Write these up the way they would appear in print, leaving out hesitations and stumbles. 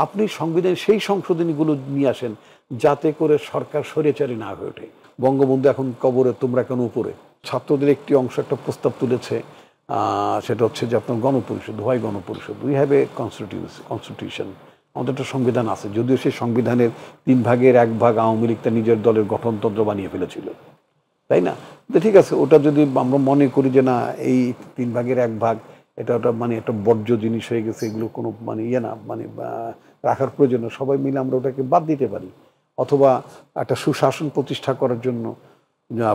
আপনি সংবিধানে সেই সংশোধনীগুলো নিয়ে আসেন যাতে করে সরকার স্বৈরাচারী না হয়ে ওঠে। বঙ্গবন্ধু এখন কবরে, তোমরা কেন উপরে। ছাত্রদের একটি অংশ একটা প্রস্তাব তুলেছে, সেটা হচ্ছে যে আপনার গণপরিষদ, why Gana Parishad. We have a constitution, আমাদের একটা সংবিধান আছে, যদিও সেই সংবিধানের 3/1 আওয়ামী লীগ তার নিজের দলের গঠনতন্ত্র বানিয়ে ফেলেছিল, তাই না? তো ঠিক আছে, ওটা যদি আমরা মনে করি যে না এই 3/1 এটা ওটা মানে একটা বর্জ্য জিনিস হয়ে গেছে, এগুলো কোনো মানে ইয়ে না, মানে রাখার প্রয়োজন না, সবাই মিলে আমরা ওটাকে বাদ দিতে পারি। অথবা একটা সুশাসন প্রতিষ্ঠা করার জন্য,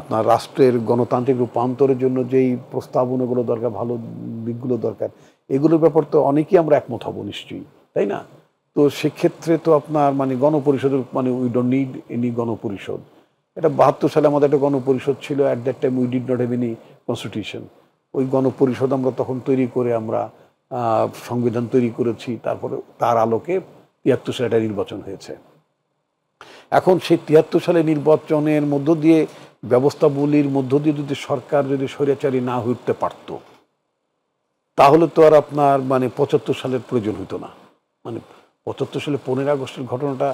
আপনার রাষ্ট্রের গণতান্ত্রিক রূপান্তরের জন্য যেই প্রস্তাবনাগুলো দরকার, ভালো দিকগুলো দরকার, এগুলোর ব্যাপার তো অনেকেই আমরা একমত হব নিশ্চয়ই, তাই না? তো সেক্ষেত্রে তো আপনার মানে গণপরিষদের মানে উই ডোন্ট নিড এনি গণপরিষদ। এটা 72 সালে আমাদের একটা গণপরিষদ ছিল, at that time we did not have any constitution. ওই গণপরিষদ আমরা তখন তৈরি করে আমরা সংবিধান তৈরি করেছি, তারপরে তার আলোকে 73 সালে একটা নির্বাচন হয়েছে। এখন সেই 73 সালে নির্বাচনের মধ্য দিয়ে, ব্যবস্থাবলীর মধ্য দিয়ে যদি সরকার যদি স্বৈরাচারী না হইতে পারত, তাহলে তো আর আপনার মানে 75 সালের প্রয়োজন হতো না। মানে 75 সালে 15 আগস্টের ঘটনাটা,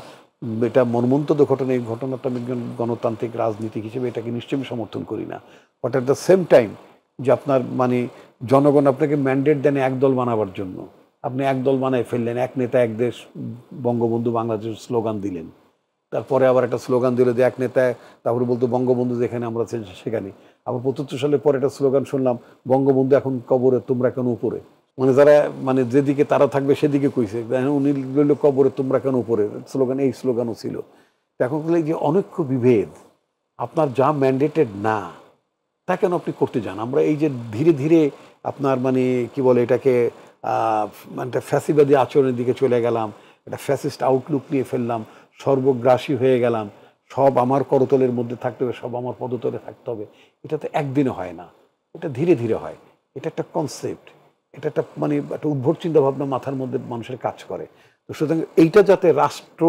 এটা মর্মন্তদ ঘটনা, এই ঘটনাটা আমি গণতান্ত্রিক রাজনীতিক হিসেবে এটাকে নিশ্চয়ই সমর্থন করি না। But at the same time যে আপনার মানে জনগণ আপনাকে ম্যান্ডেট দেন একদল বানাবার জন্য, আপনি একদল বানায় ফেললেন, এক নেতা এক দেশ, বঙ্গবন্ধু বাংলাদেশ স্লোগান দিলেন, তারপরে আবার একটা স্লোগান দিল যে এক নেতা, তারপরে বলতো বঙ্গবন্ধু যেখানে আমরা সেখানে। আবার 75 সালের পরে একটা স্লোগান শুনলাম, বঙ্গবন্ধু এখন কবরে, তোমরা কেন উপরে। মানে যারা মানে যেদিকে তারা থাকবে সেদিকে কইছে, উনি রইল কবরে, তোমরা কেন উপরে স্লোগান, এই স্লোগানও ছিল। এখন যে অনৈক্য বিভেদ, আপনার যা ম্যান্ডেটেড না তা কেন আপনি করতে যান। আমরা এই যে ধীরে ধীরে আপনার মানে কি বলে এটাকে মানে একটা ফ্যাসিবাদী আচরণের দিকে চলে গেলাম, একটা ফ্যাসিস্ট আউটলুক নিয়ে ফেললাম, সর্বগ্রাসী হয়ে গেলাম, সব আমার করতলের মধ্যে থাকতে হবে, সব আমার পদতলে থাকতে হবে। এটা তো একদিনে হয় না, এটা ধীরে ধীরে হয়। এটা একটা কনসেপ্ট, এটা একটা মানে একটা উদ্ভট চিন্তাভাবনা মাথার মধ্যে মানুষের কাজ করে। তো সুতরাং এইটা যাতে রাষ্ট্র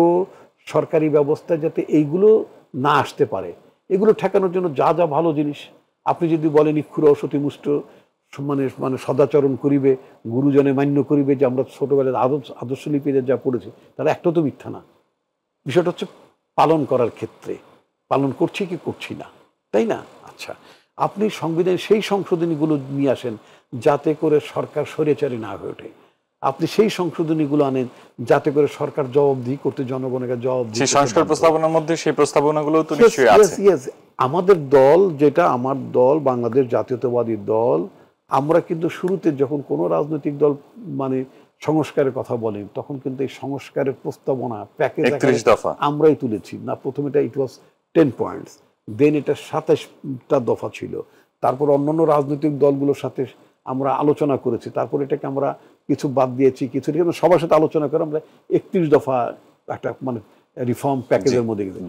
সরকারি ব্যবস্থায় যাতে এইগুলো না আসতে পারে, এগুলো ঠেকানোর জন্য যা যা ভালো জিনিস, আপনি যদি বলেন ইক্ষুর অসতি মুষ্ট মানে মানে সদাচরণ করিবে, গুরুজনে মান্য করিবে, যে আমরা ছোটবেলায় আদর্শ লিপিতে যা পড়েছি তারা একটা তো মিথ্যা না। বিষয়টা হচ্ছে পালন করার ক্ষেত্রে পালন করছি কি করছি না, তাই না? আচ্ছা, আপনি সংবিধানে সেই সংশোধনীগুলো নিয়ে আসেন যাতে করে সরকার স্বৈরাচারী না হয়ে ওঠে। আপনি সেই সংশোধনীগুলো আনেন যাতে করে সরকার জবাবদিহি করতে, জনগণের জবাবদিহি। সেই সংস্কার প্রস্তাবনার মধ্যে সেই প্রস্তাবনাগুলো তো নিশ্চয়ই আছে। আমাদের দল, যেটা আমার দল বাংলাদেশ জাতীয়তাবাদী দল, আমরা কিন্তু শুরুতে যখন কোনো রাজনৈতিক দল মানে সংস্কারের কথা বলেন, তখন কিন্তু এই সংস্কারের প্রস্তাবনা প্যাকেজ 31 দফা আমরাই তুলেছি না। প্রথমে এটা ইট ওয়াজ 10 পয়েন্টস, দেন এটা 27টা দফা ছিল, তারপর অন্যান্য রাজনৈতিক দলগুলোর সাথে আমরা আলোচনা করেছি, তারপর এটাকে আমরা কিছু বাদ দিয়েছি, কিছু সবার সাথে আলোচনা করে আমরা 31 দফা একটা মানে রিফর্ম প্যাকেজের মধ্যে গেছি।